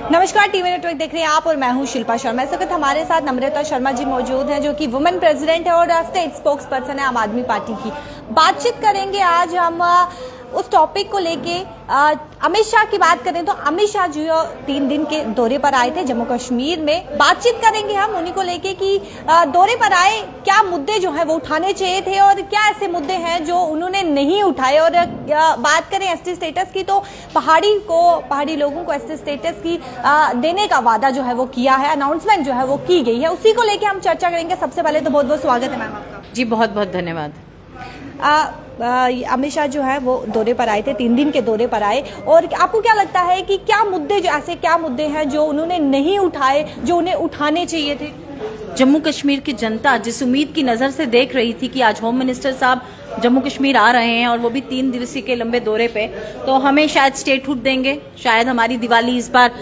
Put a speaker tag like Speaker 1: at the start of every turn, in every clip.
Speaker 1: नमस्कार, TV network देख रहे हैं आप और मैं हूं शिल्पा शर्मा। इस वक्त हमारे साथ नम्रता शर्मा जी मौजूद हैं, जो कि वुमेन प्रेसिडेंट है और स्टेट स्पोक्स पर्सन है आम आदमी पार्टी की। बातचीत करेंगे आज हम उस टॉपिक को लेके। अमित शाह की बात करें तो अमित शाह जो 3 दिन के दौरे पर आए थे जम्मू कश्मीर में, बातचीत करेंगे हम उन्हीं को लेके कि दौरे पर आए, क्या मुद्दे जो है वो उठाने चाहिए थे और क्या ऐसे मुद्दे हैं जो उन्होंने नहीं उठाए। और बात करें एसटी स्टेटस की तो पहाड़ी लोगों को एसटी स्टेटस की देने का वादा जो है वो किया है, अनाउंसमेंट जो है वो की गई है, उसी को लेके हम चर्चा करेंगे। सबसे पहले तो बहुत बहुत स्वागत है मैम आपका।
Speaker 2: जी बहुत बहुत धन्यवाद।
Speaker 1: अमित शाह जो है वो दौरे पर आए थे, 3 दिन के दौरे पर आए, और आपको क्या लगता है कि क्या मुद्दे जो ऐसे क्या मुद्दे हैं जो उन्होंने नहीं उठाए, जो उन्हें उठाने चाहिए थे?
Speaker 2: जम्मू कश्मीर की जनता जिस उम्मीद की नजर से देख रही थी कि आज होम मिनिस्टर साहब जम्मू कश्मीर आ रहे हैं और वो भी 3 दिवसीय के लंबे दौरे पे, तो हमें शायद स्टेटहुड देंगे, शायद हमारी दिवाली इस बार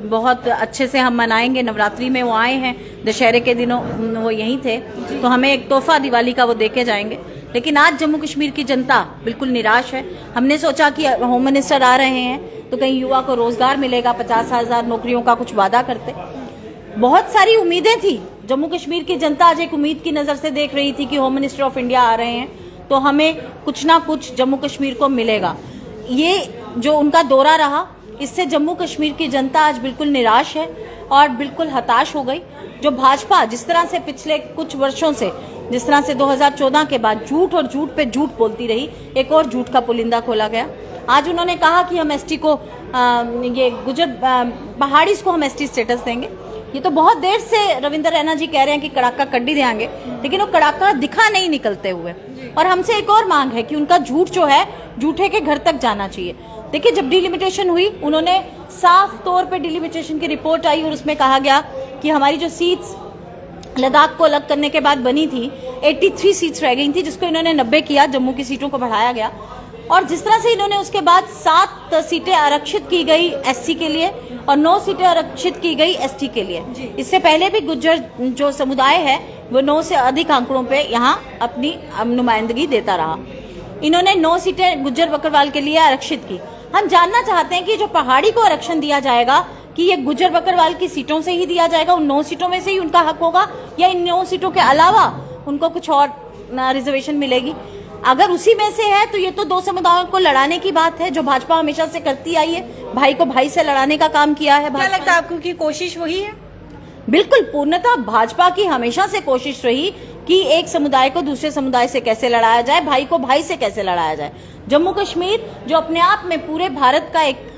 Speaker 2: बहुत अच्छे से हम मनाएंगे। नवरात्रि में वो आए हैं, दशहरे के दिनों वो यहीं थे, तो हमें एक तोहफा दिवाली का वो देके जाएंगे। लेकिन आज जम्मू कश्मीर की जनता बिल्कुल निराश है। हमने सोचा कि होम मिनिस्टर आ रहे हैं तो कहीं युवा को रोजगार मिलेगा, 50,000 नौकरियों का कुछ वादा करते। बहुत सारी उम्मीदें थी। जम्मू कश्मीर की जनता आज एक उम्मीद की नजर से देख रही थी कि होम मिनिस्टर ऑफ इंडिया आ रहे हैं तो हमें कुछ ना कुछ जम्मू कश्मीर को मिलेगा। ये जो उनका दौरा रहा, इससे जम्मू कश्मीर की जनता आज बिल्कुल निराश है और बिल्कुल हताश हो गई। जो भाजपा जिस तरह से पिछले कुछ वर्षों से, जिस तरह से 2014 के बाद झूठ और झूठ पे झूठ बोलती रही, एक और झूठ का पुलिंदा खोला गया। आज उन्होंने कहा कि हम एसटी को ये गुजर पहाड़ी को हम एसटी स्टेटस देंगे। ये तो बहुत देर से रविंद्र रैना जी कह रहे हैं कि कड़ाका कड्डी देंगे, लेकिन वो कड़ाका दिखा नहीं निकलते हुए। और हमसे एक और मांग है कि उनका झूठ जो है झूठे के घर तक जाना चाहिए। देखिए, जब डिलिमिटेशन हुई, उन्होंने साफ तौर पे डिलिमिटेशन की रिपोर्ट आई और उसमें कहा गया कि हमारी जो सीट्स लद्दाख को अलग करने के बाद बनी थी, 83 सीट्स रह गई थी, जिसको इन्होंने 90 किया, जम्मू की सीटों को बढ़ाया गया। और जिस तरह से इन्होंने उसके बाद 7 सीटें आरक्षित की गई एससी के लिए और 9 सीटें आरक्षित की गई एसटी के लिए। इससे पहले भी गुज्जर जो समुदाय है वो 9 से अधिक आंकड़ों पे यहाँ अपनी नुमाइंदगी देता रहा। इन्होंने 9 सीटें गुज्जर बकरवाल के लिए आरक्षित की। हम जानना चाहते हैं कि जो पहाड़ी को आरक्षण दिया जाएगा, कि ये गुज्जर बकरवाल की सीटों से ही दिया जाएगा, उन 9 सीटों में से ही उनका हक होगा, या इन 9 सीटों के अलावा उनको कुछ और रिजर्वेशन मिलेगी? अगर उसी में से है तो ये तो 2 समुदायों को लड़ाने की बात है, जो भाजपा हमेशा से करती आई है। भाई को भाई से लड़ाने का काम किया है।
Speaker 1: क्या लगता है आपको कि कोशिश वही है?
Speaker 2: बिल्कुल, पूर्णतः भाजपा की हमेशा से कोशिश रही कि एक समुदाय को दूसरे समुदाय से कैसे लड़ाया जाए, भाई को भाई से कैसे लड़ाया जाए। जम्मू कश्मीर जो अपने आप में पूरे भारत का एक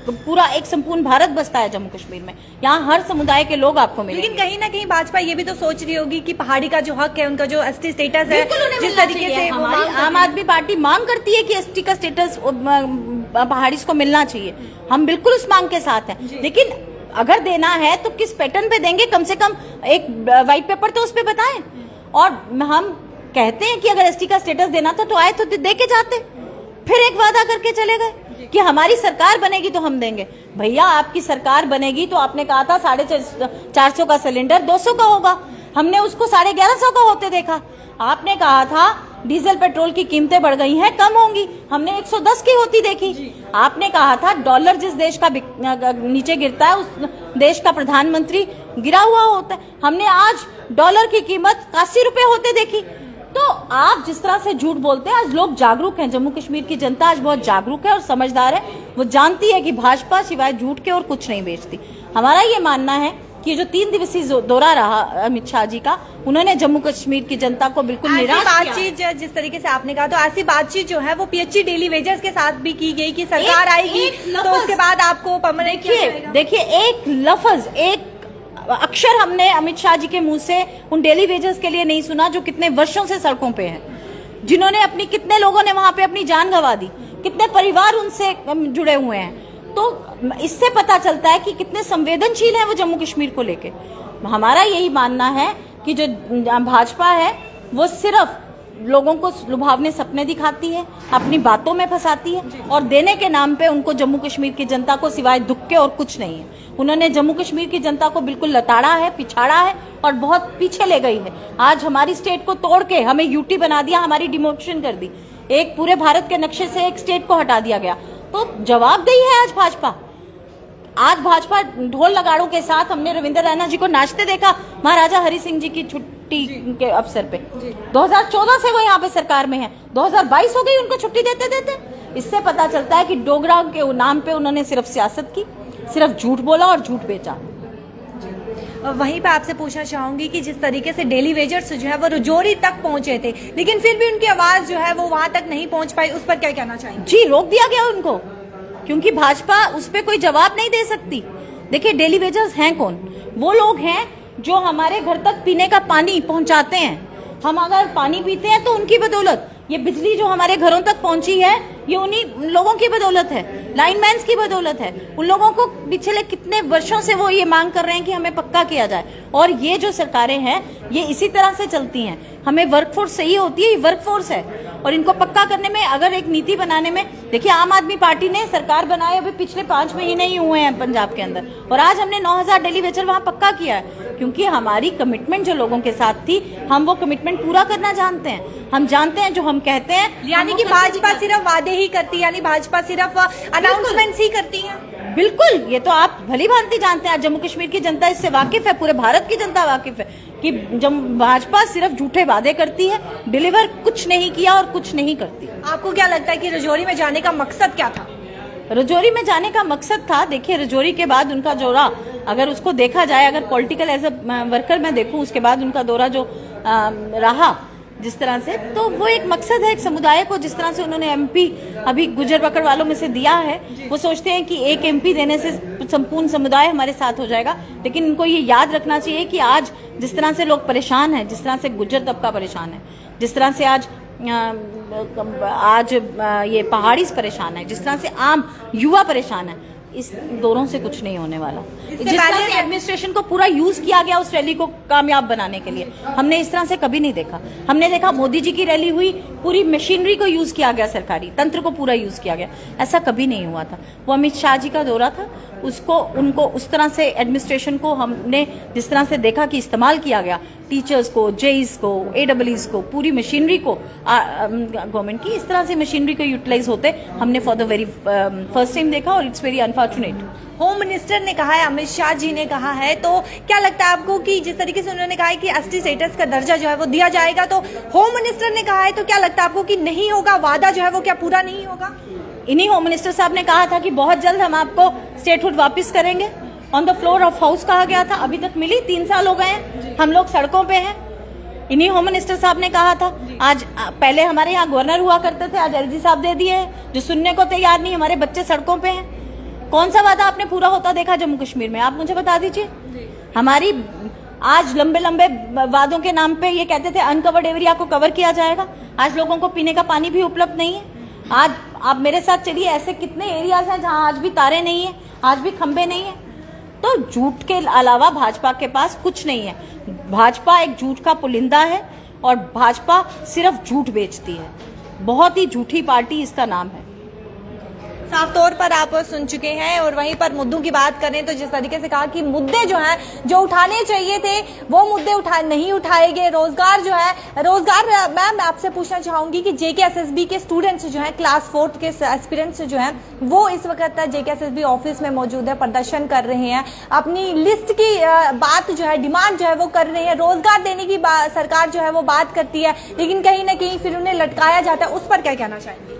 Speaker 2: संपूर्ण भारत बसता है जम्मू कश्मीर में, यहाँ हर समुदाय के लोग आपको मिलेंगे।
Speaker 1: लेकिन कहीं ना कहीं भाजपा ये भी तो सोच रही होगी कि पहाड़ी का जो हक है, उनका जो एसटी स्टेटस है, जिस तरीके से
Speaker 2: हमारी आम आदमी पार्टी मांग करती है कि एसटी का स्टेटस पहाड़ी को मिलना चाहिए, हम बिल्कुल उस मांग के साथ हैं। लेकिन अगर देना है तो किस पैटर्न पे देंगे, कम से कम एक व्हाइट पेपर तो उस पे बताएं। और हम कहते हैं कि अगर एसटी का स्टेटस देना था तो आए तो दे के जाते, फिर एक वादा करके चले गए कि हमारी सरकार बनेगी तो हम देंगे। भैया, आपकी सरकार बनेगी तो आपने कहा था 450 का सिलेंडर 200 का होगा, हमने उसको 1150 का होते देखा। आपने कहा था डीजल पेट्रोल की कीमतें बढ़ गई हैं, कम होंगी, हमने 110 की होती देखी। आपने कहा था डॉलर जिस देश का नीचे गिरता है उस देश का प्रधानमंत्री गिरा हुआ होता है, हमने आज डॉलर की कीमत 80 रुपए होते देखी। तो आप जिस तरह से झूठ बोलते हैं, आज लोग जागरूक हैं, जम्मू कश्मीर की जनता आज बहुत जागरूक है और समझदार है। वो जानती है कि भाजपा सिवाय झूठ के और कुछ नहीं बेचती। हमारा ये मानना है कि जो 3 दिवसीय दौरा रहा अमित शाह जी का, उन्होंने जम्मू कश्मीर की जनता को बिल्कुल निराश किया।
Speaker 1: बातचीत जिस तरीके से आपने कहा, तो ऐसी बातचीत जो है वो पीएचई डेली वेजेस के साथ भी की गई कि सरकार आएगी तो उसके बाद आपको परमानेंट किया जाएगा।
Speaker 2: देखिए, एक लफ्ज, एक अक्षर हमने अमित शाह जी के मुंह से उन डेली वेजेस के लिए नहीं सुना, जो कितने वर्षों से सड़कों पे हैं, जिन्होंने अपनी, कितने लोगों ने वहां पे अपनी जान गंवा दी, कितने परिवार उनसे जुड़े हुए हैं। तो इससे पता चलता है कि कितने संवेदनशील हैं वो जम्मू कश्मीर को लेके। हमारा यही मानना है कि जो भाजपा है वो सिर्फ लोगों को लुभावने सपने दिखाती है, अपनी बातों में फंसाती है और देने के नाम पे उनको जम्मू कश्मीर की जनता को सिवाय दुख के और कुछ नहीं है। उन्होंने जम्मू कश्मीर की जनता को बिल्कुल लताड़ा है, पिछाड़ा है और बहुत पीछे ले गई है। आज हमारी स्टेट को तोड़ के हमें यूटी बना दिया, हमारी डिमोशन कर दी, एक पूरे भारत के नक्शे से एक स्टेट को हटा दिया गया। तो जवाबदेही है आज भाजपा। आज भाजपा ढोल नगाड़ों के साथ हमने रविंद्र रैना जी को नाचते देखा महाराजा हरि सिंह जी की छुट्टी के अवसर पे। 2014 से वो यहाँ पे सरकार में है, 2022 हो गई उनको छुट्टी देते देते। इससे पता चलता है कि डोगरा के नाम पे उन्होंने सिर्फ सियासत की, सिर्फ झूठ बोला और झूठ बेचा।
Speaker 1: वहीं पे आपसे पूछना चाहूंगी कि जिस तरीके से डेली वेजर्स जो है वो रजौरी तक पहुंचे थे, लेकिन फिर भी उनकी आवाज जो है वो वहां तक नहीं पहुंच पाई, उस पर क्या कहना चाहेंगे?
Speaker 2: जी, रोक दिया गया उनको, क्योंकि भाजपा उस पर कोई जवाब नहीं दे सकती। देखिए, डेली वेजर्स हैं कौन? वो लोग हैं जो हमारे घर तक पीने का पानी पहुंचाते हैं। हम अगर पानी पीते हैं तो उनकी बदौलत, ये बिजली जो हमारे घरों तक पहुंची है ये उन्हीं लोगों की बदौलत है, लाइनमैन्स की बदौलत है। उन लोगों को पिछले कितने वर्षों से वो ये मांग कर रहे हैं कि हमें पक्का किया जाए, और ये जो सरकारें हैं ये इसी तरह से चलती हैं। हमें वर्कफोर्स चाहिए होती है, ये वर्कफोर्स है, और इनको पक्का करने में, अगर एक नीति बनाने में, देखिए आम आदमी पार्टी ने सरकार बनाए अभी पिछले 5 महीने ही हुए हैं पंजाब के अंदर, और आज हमने 9000 डेली वेजर वहां पक्का किया है, क्योंकि हमारी कमिटमेंट जो लोगों के साथ थी, हम वो कमिटमेंट पूरा करना जानते हैं। हम जानते हैं जो हम कहते हैं,
Speaker 1: यानी कि भाजपा सिर्फ वादे ही करती है, यानी भाजपा सिर्फ अनाउंसमेंट्स ही करती है।
Speaker 2: बिल्कुल, ये तो आप भली भांति जानते हैं। जम्मू कश्मीर की जनता इससे वाकिफ है, पूरे भारत की जनता वाकिफ है कि जब भाजपा सिर्फ झूठे वादे करती है, डिलीवर कुछ नहीं किया और कुछ नहीं करती।
Speaker 1: आपको क्या लगता है कि रजौरी में जाने का मकसद क्या था?
Speaker 2: रजौरी में जाने का मकसद था, देखिए रजौरी के बाद उनका दौरा, अगर उसको देखा जाए, अगर पॉलिटिकल एज अ वर्कर मैं देखूं, उसके बाद उनका दौरा जो रहा जिस तरह से, तो वो एक मकसद है, एक समुदाय को जिस तरह से उन्होंने एमपी अभी गुजर बकड़ वालों में से दिया है, वो सोचते हैं कि एक एमपी देने से संपूर्ण समुदाय हमारे साथ हो जाएगा। लेकिन इनको ये याद रखना चाहिए कि आज जिस तरह से लोग परेशान हैं, जिस तरह से गुज्जर तबका परेशान है, जिस तरह से आज ये पहाड़ी परेशान है, जिस तरह से आम युवा परेशान है, इस दौरों से कुछ नहीं होने वाला। जिस तरह से एडमिनिस्ट्रेशन को पूरा यूज किया गया उस रैली को कामयाब बनाने के लिए, हमने इस तरह से कभी नहीं देखा। हमने देखा मोदी जी की रैली हुई, पूरी मशीनरी को यूज किया गया, सरकारी तंत्र को पूरा यूज किया गया, ऐसा कभी नहीं हुआ था। वो अमित शाह जी का दौरा था, उसको उनको उस तरह से एडमिनिस्ट्रेशन को हमने जिस तरह से देखा कि इस्तेमाल किया गया, टीचर्स को, जेईस को, एडब्ल्यूईज को, पूरी मशीनरी को, गवर्नमेंट की इस तरह से मशीनरी को यूटिलाइज होते हमने for the very first time देखा, और it's very unfortunate.
Speaker 1: Home minister ने कहा है, अमित शाह जी ने कहा है, तो क्या लगता है आपको कि जिस तरीके से उन्होंने कहा है कि एसटी स्टेटस का दर्जा जो है वो दिया जाएगा, तो होम मिनिस्टर ने कहा है, तो क्या लगता है आपको कि नहीं होगा, वादा जो है वो क्या पूरा नहीं होगा?
Speaker 2: इन्हीं होम मिनिस्टर साहब ने कहा था कि बहुत जल्द हम आपको स्टेटहुड वापस करेंगे। On the floor of house कहा गया था, अभी तक मिली, 3 साल हो गए हैं, हम लोग सड़कों पे हैं। इन्हीं होम मिनिस्टर साहब ने कहा था। आज पहले हमारे यहाँ गवर्नर हुआ करते थे, आज एलजी साहब दे दिए हैं, जो सुनने को तैयार नहीं, हमारे बच्चे सड़कों पे हैं। कौन सा वादा आपने पूरा होता देखा जम्मू कश्मीर में? आप मुझे बता दीजिए। हमारी आज लंबे लंबे वादों के नाम पे ये कहते थे अनकवर्ड एरिया को कवर किया जाएगा, आज लोगों को पीने का पानी भी उपलब्ध नहीं है। आज आप मेरे साथ चलिए, ऐसे कितने एरियाज हैं जहां आज भी तारे नहीं है, आज भी खंबे नहीं है। तो झूठ के अलावा भाजपा के पास कुछ नहीं है। भाजपा एक झूठ का पुलिंदा है, और भाजपा सिर्फ झूठ बेचती है। बहुत ही झूठी पार्टी इसका नाम है।
Speaker 1: साफ तौर पर आप सुन चुके हैं। और वहीं पर मुद्दों की बात करें तो जिस तरीके से कहा कि मुद्दे जो हैं जो उठाने चाहिए थे वो मुद्दे नहीं उठाए गए। रोजगार जो है, रोजगार मैम आपसे पूछना चाहूंगी कि जेकेएसएसबी के स्टूडेंट्स जो हैं, क्लास 4 के एस्पिरेंट्स जो हैं, वो इस वक्त जेकेएसएसबी ऑफिस में मौजूद है, प्रदर्शन कर रहे हैं, अपनी लिस्ट की बात जो है, डिमांड जो है वो कर रहे हैं। रोजगार देने की सरकार जो है वो बात करती है, लेकिन कहीं ना कहीं फिर उन्हें लटकाया जाता है, उस पर क्या कहना चाहेंगे?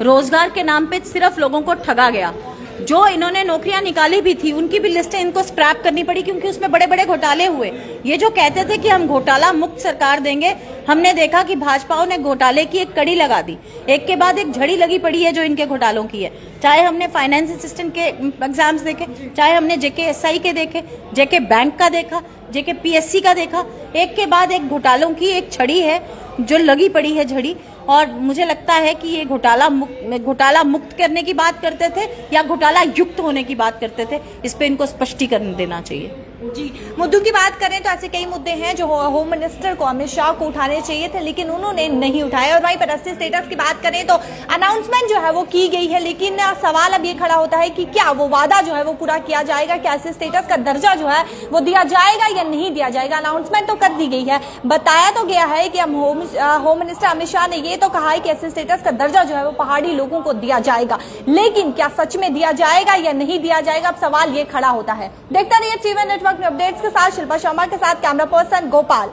Speaker 2: रोजगार के नाम पे सिर्फ लोगों को ठगा गया। जो इन्होंने नौकरियां निकाली भी थी उनकी भी लिस्टें इनको स्क्रैप करनी पड़ी, क्योंकि उसमें बड़े बड़े घोटाले हुए। ये जो कहते थे कि हम घोटाला मुक्त सरकार देंगे, हमने देखा कि भाजपाओं ने घोटाले की एक कड़ी लगा दी, एक के बाद एक झड़ी लगी पड़ी है जो इनके घोटालों की है। चाहे हमने फाइनेंस असिस्टेंट के एग्जाम्स देखे, चाहे हमने जेकेएसआई के देखे, जेके बैंक का देखा, जेके पीएससी का देखा, एक के बाद एक घोटालों की एक छड़ी है जो लगी पड़ी है झड़ी। और मुझे लगता है कि ये घोटाला मुक्त करने की बात करते थे या घोटाला युक्त होने की बात करते थे, इस पे इनको स्पष्टीकरण देना चाहिए।
Speaker 1: जी, मुद्दों की बात करें तो ऐसे कई मुद्दे हैं जो होम मिनिस्टर को अमित शाह को उठाने चाहिए थे, लेकिन उन्होंने नहीं उठाए। और वहीं पर एससी स्टेटस की बात करें तो अनाउंसमेंट जो है वो की गई है, लेकिन सवाल अब ये खड़ा होता है कि क्या वो वादा जो है वो पूरा किया जाएगा, क्या एससी स्टेटस का दर्जा जो है वो दिया जाएगा या नहीं दिया जाएगा। अनाउंसमेंट तो कर दी गई है, बताया तो गया है कि हम होम मिनिस्टर अमित शाह ने ये तो कहा है कि एससी स्टेटस का दर्जा जो है वो पहाड़ी लोगों को दिया जाएगा, लेकिन क्या सच में दिया जाएगा या नहीं दिया जाएगा, अब सवाल ये खड़ा होता है। देखते रहिए टीवी नेटवर्क में अपडेट्स के साथ शिल्पा शर्मा के साथ कैमरा पर्सन गोपाल।